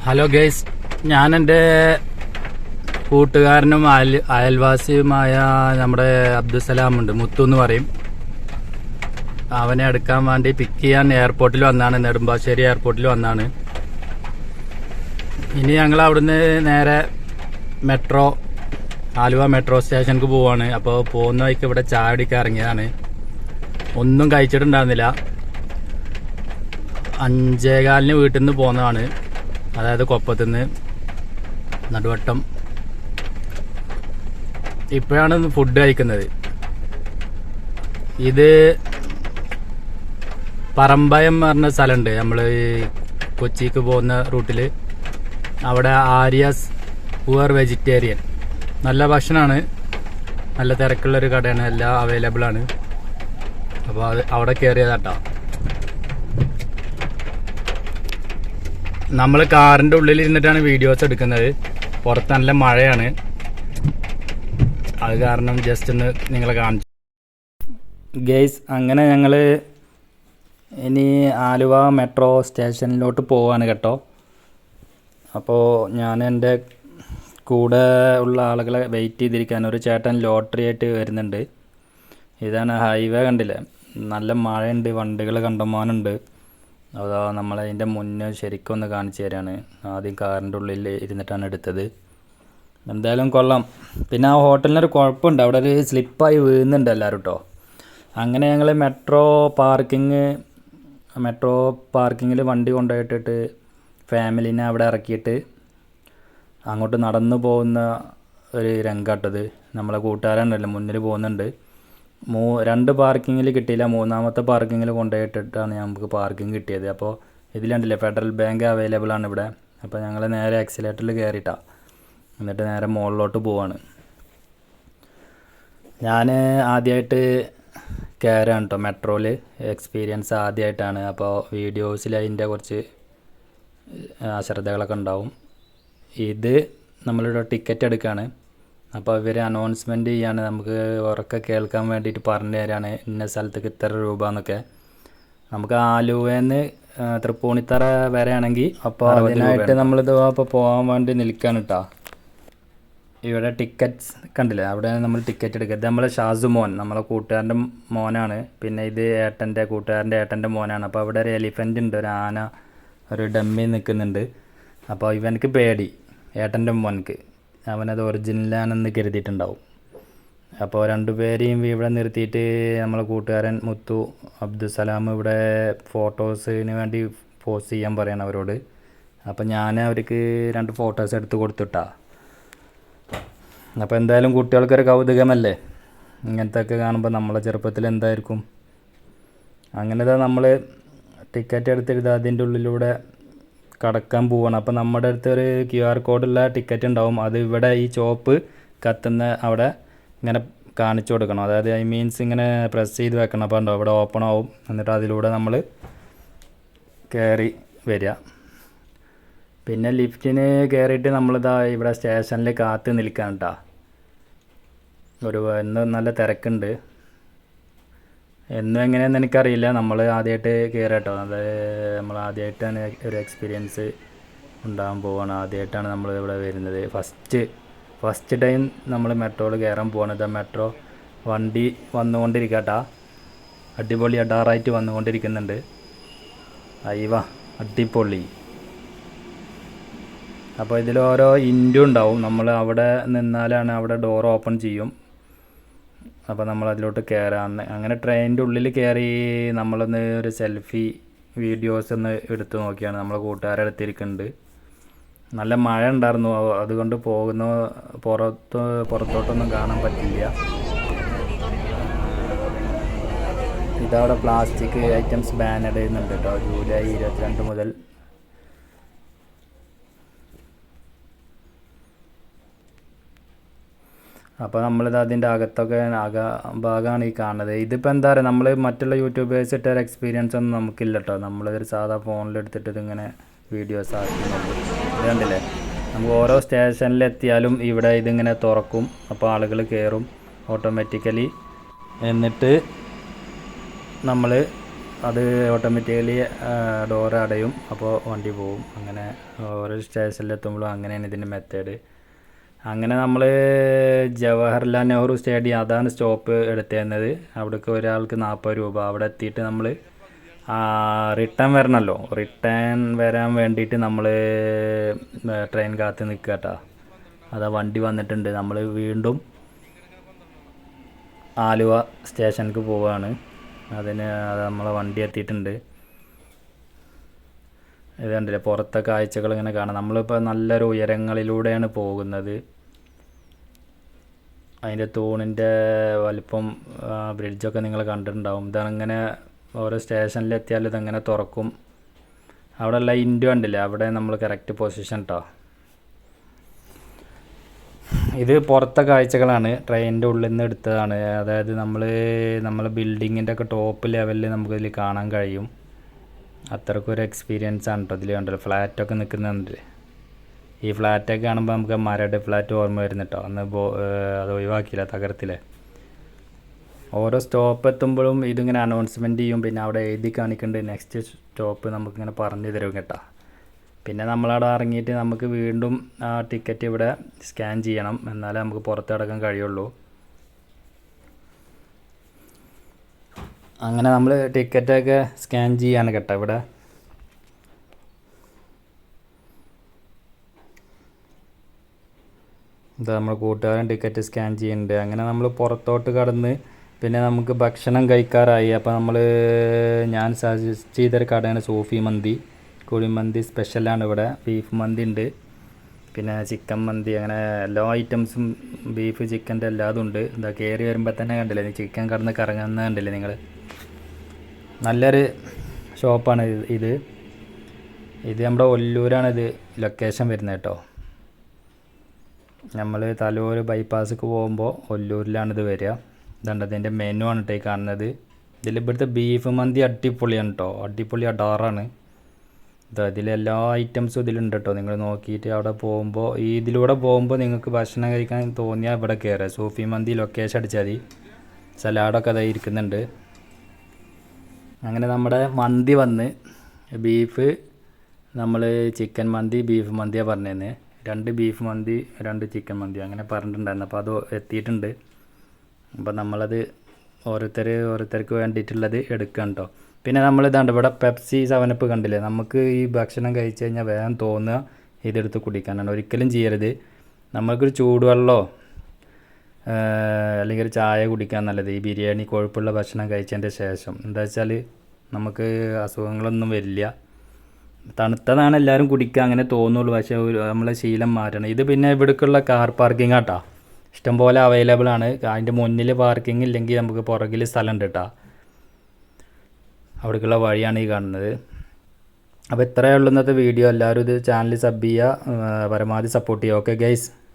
Hello guys, ഞാൻ എൻ്റെ കൂട്ടുകാരനും അയൽവാസിയുമായ നമ്മുടെ അബ്ദുസലാമുണ്ട്, മുത്തു എന്ന് പറയും. അവനെ എടുക്കാൻ വേണ്ടി പിക്ക് ചെയ്യാൻ എയർപോർട്ടിൽ വന്നാണ്, നെടുമ്പാശ്ശേരി എയർപോർട്ടിൽ വന്നാണ്. ഇനി ഞങ്ങൾ അവിടുന്ന് നേരെ ആലുവ മെട്രോ സ്റ്റേഷനിലേക്ക് പോവാണ്. അപ്പോൾ പോകുന്ന വഴിക്ക് ഇവിടെ ചായ അടിക്കാൻ ഇറങ്ങിയതാണ്. ഒന്നും കഴിച്ചിട്ടുണ്ടായിരുന്നില്ല. 5:15 വീട്ടിൽ നിന്ന് പോകുന്നതാണ്, അതായത് കൊപ്പത്തുനിന്ന് നടുവട്ടം. ഇപ്പോഴാണ് ഫുഡ് കഴിക്കുന്നത്. ഇത് പറമ്പയം എന്ന് പറഞ്ഞ സ്ഥലമുണ്ട് നമ്മൾ കൊച്ചിക്ക് പോകുന്ന റൂട്ടിൽ. അവിടെ ആര്യാസ് പുവർ വെജിറ്റേറിയൻ, നല്ല ഭക്ഷണമാണ്, നല്ല തിരക്കുള്ളൊരു കടയാണ്, എല്ലാം അവൈലബിൾ ആണ്. അപ്പോൾ അവിടെ കയറിയതാട്ടോ. നമ്മൾ കാറിൻ്റെ ഉള്ളിൽ ഇരുന്നിട്ടാണ് വീഡിയോസ് എടുക്കുന്നത്. പുറത്ത് നല്ല മഴയാണ്, അത് കാരണം ജസ്റ്റ് ഒന്ന് നിങ്ങളെ കാണിച്ചു. ഗെയ്സ്, അങ്ങനെ ഞങ്ങൾ ഇനി ആലുവ മെട്രോ സ്റ്റേഷനിലോട്ട് പോവാണ് കേട്ടോ. അപ്പോൾ ഞാൻ എൻ്റെ കൂടെ ഉള്ള ആളുകളെ വെയിറ്റ് ചെയ്തിരിക്കാൻ ഒരു ചേട്ടൻ ലോട്ടറി ആയിട്ട് വരുന്നുണ്ട്. ഇതാണ് ഹൈവേ, കണ്ടില്ലേ, നല്ല മഴയുണ്ട്, വണ്ടികൾ കണ്ടമാനുണ്ട്. അതോ നമ്മളതിൻ്റെ മുന്നേ ശരിക്കും ഒന്ന് കാണിച്ചു തരാണ്. ആദ്യം കാറിൻ്റെ ഉള്ളിൽ ഇരുന്നിട്ടാണ് എടുത്തത്. എന്തായാലും കൊള്ളാം. പിന്നെ ആ ഹോട്ടലിനൊരു കുഴപ്പമുണ്ട്, അവിടെ ഒരു സ്ലിപ്പായി വീഴുന്നുണ്ട് എല്ലാവരും കേട്ടോ. അങ്ങനെ ഞങ്ങൾ മെട്രോ പാർക്കിങ്ങിൽ വണ്ടി കൊണ്ടുപോയിട്ടിട്ട് ഫാമിലിനെ അവിടെ ഇറക്കിയിട്ട് അങ്ങോട്ട് നടന്നു പോകുന്ന ഒരു രംഗാട്ടത്. നമ്മളെ കൂട്ടുകാരനല്ലേ മുന്നിൽ പോകുന്നുണ്ട്. 2 പാർക്കിങ്ങിൽ കിട്ടിയില്ല, 3ാമത്തെ പാർക്കിങ്ങിൽ കൊണ്ടുപോയിട്ടിട്ടാണ് നമുക്ക് പാർക്കിംഗ് കിട്ടിയത്. അപ്പോൾ ഇതിലുണ്ടല്ലേ ഫെഡറൽ ബാങ്ക് അവൈലബിൾ ആണ് ഇവിടെ. അപ്പോൾ ഞങ്ങൾ നേരെ ആക്സിലേറ്ററിൽ കയറിയിട്ടാണ്, എന്നിട്ട് നേരെ മുകളിലോട്ട് പോവാണ്. ഞാൻ ആദ്യമായിട്ട് കയറാണ് കേട്ടോ മെട്രോയിൽ, എക്സ്പീരിയൻസ് ആദ്യമായിട്ടാണ്. അപ്പോൾ വീഡിയോസിൽ അതിൻ്റെ കുറച്ച് അശ്രദ്ധകളൊക്കെ ഉണ്ടാവും. ഇത് നമ്മളിവിടെ ടിക്കറ്റ് എടുക്കുകയാണ്. അപ്പോൾ ഇവർ അനൗൺസ്മെൻറ്റ് ചെയ്യാണ്, നമുക്ക് ഉറക്കെ കേൾക്കാൻ വേണ്ടിയിട്ട് പറഞ്ഞു തരാണ് ഇന്ന സ്ഥലത്തേക്ക് ഇത്ര രൂപ എന്നൊക്കെ. നമുക്ക് ആലുവന്ന് തൃപ്പൂണിത്തറ വരെ ആണെങ്കിൽ അപ്പോൾ അതിനായിട്ട് നമ്മളിത് അപ്പോൾ പോകാൻ വേണ്ടി നിൽക്കുകയാണ് കേട്ടോ. ഇവിടെ ടിക്കറ്റ്സ് കണ്ടില്ലേ, അവിടെ നമ്മൾ ടിക്കറ്റ് എടുക്കുക. ഇത് നമ്മളെ ഷാസുമോൻ, നമ്മളെ കൂട്ടുകാരൻ്റെ മോനാണ്. പിന്നെ ഇത് കൂട്ടുകാരൻ്റെ ഏട്ടൻ്റെ മോനാണ്. അപ്പോൾ അവിടെ ഒരു എലിഫൻ്റ് ഉണ്ട്, ഒരു ആന, ഒരു ഡമ്മി നിൽക്കുന്നുണ്ട്. അപ്പോൾ ഇവനക്ക് പേടി, ഏട്ടൻ്റെ മോനക്ക്, അവനത് ഒറിജിനലാണെന്ന് കരുതിയിട്ടുണ്ടാവും. അപ്പോൾ 2 പേരെയും ഇവിടെ നിർത്തിയിട്ട് നമ്മളെ കൂട്ടുകാരൻ മുത്തു അബ്ദുസലാം ഇവിടെ ഫോട്ടോസിന് വേണ്ടി പോസ്റ്റ് ചെയ്യാൻ പറയണം അവരോട്. അപ്പോൾ ഞാൻ അവർക്ക് 2 ഫോട്ടോസ് എടുത്ത് കൊടുത്തിട്ടാ. അപ്പോൾ എന്തായാലും കുട്ടികൾക്കൊരു കൗതുകമല്ലേ ഇങ്ങനത്തെ ഒക്കെ കാണുമ്പോൾ. നമ്മളെ ചെറുപ്പത്തിൽ എന്തായിരിക്കും. അങ്ങനെ നമ്മൾ ടിക്കറ്റ് എടുത്തിട്ട് അതിൻ്റെ ഉള്ളിലൂടെ കടക്കാൻ പോവാണ്. അപ്പോൾ നമ്മുടെ അടുത്ത് ഒരു QR കോഡുള്ള ടിക്കറ്റ് ഉണ്ടാവും. അത് ഇവിടെ ഈ ചോപ്പ് കത്തുന്ന അവിടെ ഇങ്ങനെ കാണിച്ചു കൊടുക്കണം. അതായത് മീൻസ് ഇങ്ങനെ പ്രസ് ചെയ്ത് വെക്കണം. അപ്പോൾ ഉണ്ടോ ഇവിടെ ഓപ്പൺ ആവും. എന്നിട്ട് അതിലൂടെ നമ്മൾ കയറി വരിക. പിന്നെ ലിഫ്റ്റിന് കയറിയിട്ട് നമ്മളിതാ ഇവിടെ സ്റ്റേഷനിൽ കാത്ത് നിൽക്കാൻ കേട്ടോ. ഇന്ന് നല്ല തിരക്കുണ്ട്. എന്നും എങ്ങനെയാണെന്ന് എനിക്കറിയില്ല, നമ്മൾ ആദ്യമായിട്ട് കയറാം കേട്ടോ. അത് നമ്മൾ ആദ്യമായിട്ടാണ് ഒരു എക്സ്പീരിയൻസ് ഉണ്ടാകാൻ പോവുകയാണ്. ആദ്യമായിട്ടാണ് നമ്മൾ ഇവിടെ വരുന്നത്. ഫസ്റ്റ് ടൈം നമ്മൾ മെട്രോയിൽ കയറാൻ പോവാണ്. ഇതാ മെട്രോ വണ്ടി വന്നുകൊണ്ടിരിക്കുക കേട്ടോ. അടിപൊളി അടാറായിട്ട് വന്നുകൊണ്ടിരിക്കുന്നുണ്ട്. അയ്യവാ അടിപൊളി. അപ്പോൾ ഇതിൽ ഓരോ ഇൻഡും ഉണ്ടാവും. നമ്മൾ അവിടെ നിന്നാലാണ് അവിടെ ഡോർ ഓപ്പൺ ചെയ്യും. അപ്പോൾ നമ്മൾ അതിലോട്ട് കയറാൻ, അങ്ങനെ ട്രെയിനിൻ്റെ ഉള്ളിൽ കയറി നമ്മളൊന്ന് ഒരു സെൽഫി വീഡിയോസ് ഒന്ന് എടുത്ത് നോക്കിയാണ്. നമ്മളെ കൂട്ടുകാരെ എടുത്തിരിക്കുന്നുണ്ട്. നല്ല മഴ ഉണ്ടായിരുന്നു, അതുകൊണ്ട് പുറത്തോട്ടൊന്നും കാണാൻ പറ്റില്ല. ഇതവിടെ പ്ലാസ്റ്റിക് ഐറ്റംസ് ബാൻ ചെയ്യുന്നുണ്ട് കേട്ടോ, ജൂലൈ 22 മുതൽ. അപ്പോൾ നമ്മളിത് അതിൻ്റെ അകത്തൊക്കെ ഭാഗമാണ് ഈ കാണുന്നത്. ഇതിപ്പോൾ എന്താ പറയുക, നമ്മൾ മറ്റുള്ള യൂട്യൂബേഴ്സ് ഇട്ടൊരു എക്സ്പീരിയൻസ് ഒന്നും നമുക്കില്ല കേട്ടോ. നമ്മളിതൊരു സാധാ ഫോണിലെടുത്തിട്ട് ഇതിങ്ങനെ വീഡിയോസ് ആക്കുന്നുണ്ട്. ഇത് കണ്ടില്ലേ, നമുക്ക് ഓരോ സ്റ്റേഷനിലെത്തിയാലും ഇവിടെ ഇതിങ്ങനെ തുറക്കും. അപ്പോൾ ആളുകൾ കയറും ഓട്ടോമാറ്റിക്കലി. എന്നിട്ട് നമ്മൾ അത് ഓട്ടോമാറ്റിക്കലി ഡോറ് അടയും, അപ്പോൾ വണ്ടി പോവും. അങ്ങനെ ഓരോ സ്റ്റേഷനിലെത്തുമ്പോഴും അങ്ങനെയാണ് ഇതിൻ്റെ മെത്തേഡ്. അങ്ങനെ നമ്മൾ ജവഹർലാൽ നെഹ്റു സ്റ്റേഡിയം അതാണ് സ്റ്റോപ്പ് എടുത്തിരുന്നത്. അവിടേക്ക് ഒരാൾക്ക് 40 രൂപ. അവിടെ എത്തിയിട്ട് നമ്മൾ റിട്ടേൺ വരണമല്ലോ, റിട്ടേൺ വരാൻ വേണ്ടിയിട്ട് നമ്മൾ ട്രെയിൻ കാത്ത് നിൽക്കുക കേട്ടോ. അതാ വണ്ടി വന്നിട്ടുണ്ട്. നമ്മൾ വീണ്ടും ആലുവ സ്റ്റേഷനിലേക്ക് പോവുകയാണ്. അതിന് നമ്മളെ വണ്ടി എത്തിയിട്ടുണ്ട്. ഇത് കണ്ടില്ലേ, പുറത്തെ കാഴ്ചകൾ ഇങ്ങനെ കാണാം. നമ്മളിപ്പോൾ നല്ലൊരു ഉയരങ്ങളിലൂടെയാണ് പോകുന്നത്. അതിൻ്റെ തൂണിൻ്റെ വലിപ്പം, ബ്രിഡ്ജൊക്കെ നിങ്ങൾ കണ്ടിട്ടുണ്ടാവും. ഇതാണ് ഇങ്ങനെ ഓരോ സ്റ്റേഷനിലെത്തിയാൽ ഇതങ്ങനെ തുറക്കും. അവിടെ ഉള്ള ഇൻഡു കണ്ടില്ലേ, അവിടെ നമ്മൾ കറക്റ്റ് പൊസിഷൻ കേട്ടോ. ഇത് പുറത്തെ കാഴ്ചകളാണ്, ട്രെയിനിൻ്റെ ഉള്ളിൽ നിന്ന് എടുത്തതാണ്. അതായത് നമ്മൾ ബിൽഡിങ്ങിൻ്റെ ഒക്കെ ടോപ്പ് ലെവലിൽ നമുക്കിതിൽ കാണാൻ കഴിയും. അത്രയ്ക്കൊരു എക്സ്പീരിയൻസ് ആണ് കേട്ടോ. ഇതിൽ കണ്ടല്ലോ ഫ്ലാറ്റൊക്കെ നിൽക്കുന്നുണ്ട്. ഈ ഫ്ലാറ്റൊക്കെ കാണുമ്പോൾ നമുക്ക് മരട് ഫ്ലാറ്റ് ഓർമ്മ വരുന്നുട്ടോ. അന്ന് അത് ഒഴിവാക്കിയില്ല, തകർത്തില്ലേ. ഓരോ സ്റ്റോപ്പ് എത്തുമ്പോഴും ഇതിങ്ങനെ അനൗൺസ്മെൻറ്റ് ചെയ്യും. പിന്നെ അവിടെ എഴുതി കാണിക്കുന്നുണ്ട് നെക്സ്റ്റ് സ്റ്റോപ്പ് നമുക്കിങ്ങനെ പറഞ്ഞു തരും കേട്ടോ. പിന്നെ നമ്മളവിടെ ഇറങ്ങിയിട്ട് നമുക്ക് വീണ്ടും ആ ടിക്കറ്റ് ഇവിടെ സ്കാൻ ചെയ്യണം, എന്നാലേ നമുക്ക് പുറത്തിറക്കാൻ കഴിയുള്ളൂ. അങ്ങനെ നമ്മൾ ടിക്കറ്റൊക്കെ സ്കാൻ ചെയ്യാണ് കേട്ടോ. ഇവിടെ ഇതാ നമ്മൾ കൂട്ടുകാരൻ ടിക്കറ്റ് സ്കാൻ ചെയ്യുന്നുണ്ട്. അങ്ങനെ നമ്മൾ പുറത്തോട്ട് കടന്ന് പിന്നെ നമുക്ക് ഭക്ഷണം കഴിക്കാറായി. അപ്പോൾ ഞാൻ സജസ്റ്റ് ചെയ്തൊരു കടയാണ് സൂഫി മന്തി. കുഴിമന്തി സ്പെഷ്യലാണ് ഇവിടെ. ബീഫ് മന്തി ഉണ്ട്, പിന്നെ ചിക്കൻ മന്തി, അങ്ങനെ എല്ലാ ഐറ്റംസും ബീഫ് ചിക്കൻ്റെ എല്ലാതും ഉണ്ട്. ഇതാ കയറി വരുമ്പോൾ തന്നെ കണ്ടില്ലേ, ചിക്കൻ കടന്ന് കറങ്ങുന്നത് കണ്ടില്ലേ നിങ്ങൾ. നല്ലൊരു ഷോപ്പാണ് ഇത്. നമ്മുടെ ഒല്ലൂരാണ് ഇത് ലൊക്കേഷൻ വരുന്നത് കേട്ടോ. നമ്മൾ തലൂർ ബൈപ്പാസിക്ക് പോകുമ്പോൾ ഒല്ലൂരിലാണിത് വരിക. ഇതുണ്ട് ഇതിൻ്റെ മെനു ആണ് കേട്ടോ ഈ കാണുന്നത്. ഇവിടുത്തെ ബീഫ് മന്തി അടിപൊളിയാണ് കേട്ടോ, അടിപൊളി അടാറാണ്. ഇതിലെല്ലാ ഐറ്റംസും ഇതിലുണ്ട് കേട്ടോ. നിങ്ങൾ നോക്കിയിട്ട് അവിടെ പോകുമ്പോൾ, ഇതിലൂടെ പോകുമ്പോൾ നിങ്ങൾക്ക് ഭക്ഷണം കഴിക്കാൻ തോന്നിയാൽ ഇവിടെ കയറുക. സൂഫി മന്തി ലൊക്കേഷൻ അടിച്ചാൽ മതി. സലാഡൊക്കെ അതായി ഇരിക്കുന്നുണ്ട്. അങ്ങനെ നമ്മുടെ മന്തി വന്ന് ബീഫ്, നമ്മൾ ചിക്കൻ മന്തി ബീഫ് മന്തിയാണ് പറഞ്ഞത്. 2 ബീഫ് മന്തി 2 ചിക്കൻ മന്തി അങ്ങനെ പറഞ്ഞിട്ടുണ്ടായിരുന്നു. അപ്പോൾ അത് എത്തിയിട്ടുണ്ട്. അപ്പോൾ നമ്മളത് ഓരോരുത്തർക്ക് വേണ്ടിയിട്ടുള്ളത് എടുക്കാം കേട്ടോ. പിന്നെ ഇതാണ്ട് ഇവിടെ പെപ്സി 7up കണ്ടില്ലേ. നമുക്ക് ഈ ഭക്ഷണം കഴിച്ച് കഴിഞ്ഞാൽ വേഗം തോന്നുക ഇതെടുത്ത് കുടിക്കാനാണ്. ഒരിക്കലും ചെയ്യരുത്. നമ്മൾക്കൊരു ചൂടുവെള്ളമോ അല്ലെങ്കിൽ ഒരു ചായ കുടിക്കാൻ നല്ലത് ഈ ബിരിയാണി കൊഴുപ്പുള്ള ഭക്ഷണം കഴിച്ചതിൻ്റെ ശേഷം. എന്താ വെച്ചാൽ നമുക്ക് അസുഖങ്ങളൊന്നും വരില്ല. തണുത്തതാണ് എല്ലാവരും കുടിക്കുക, അങ്ങനെ തോന്നുള്ളൂ. പക്ഷേ നമ്മളെ ശീലം മാറ്റണം. ഇത് പിന്നെ ഇവിടേക്കുള്ള കാർ പാർക്കിംഗ് ആട്ടോ, ഇഷ്ടംപോലെ അവൈലബിൾ ആണ്. അതിൻ്റെ മുന്നിൽ പാർക്കിംഗ് ഇല്ലെങ്കിൽ നമുക്ക് പുറകിൽ സ്ഥലമുണ്ട് കേട്ടോ. അവിടേക്കുള്ള വഴിയാണ് ഈ കാണുന്നത്. അപ്പോൾ ഇത്രയേ ഉള്ളൂ ഇന്നത്തെ വീഡിയോ. എല്ലാവരും ഇത് ചാനൽ സബ് ചെയ്യുക, പരമാവധി സപ്പോർട്ട് ചെയ്യുക. Okay guys.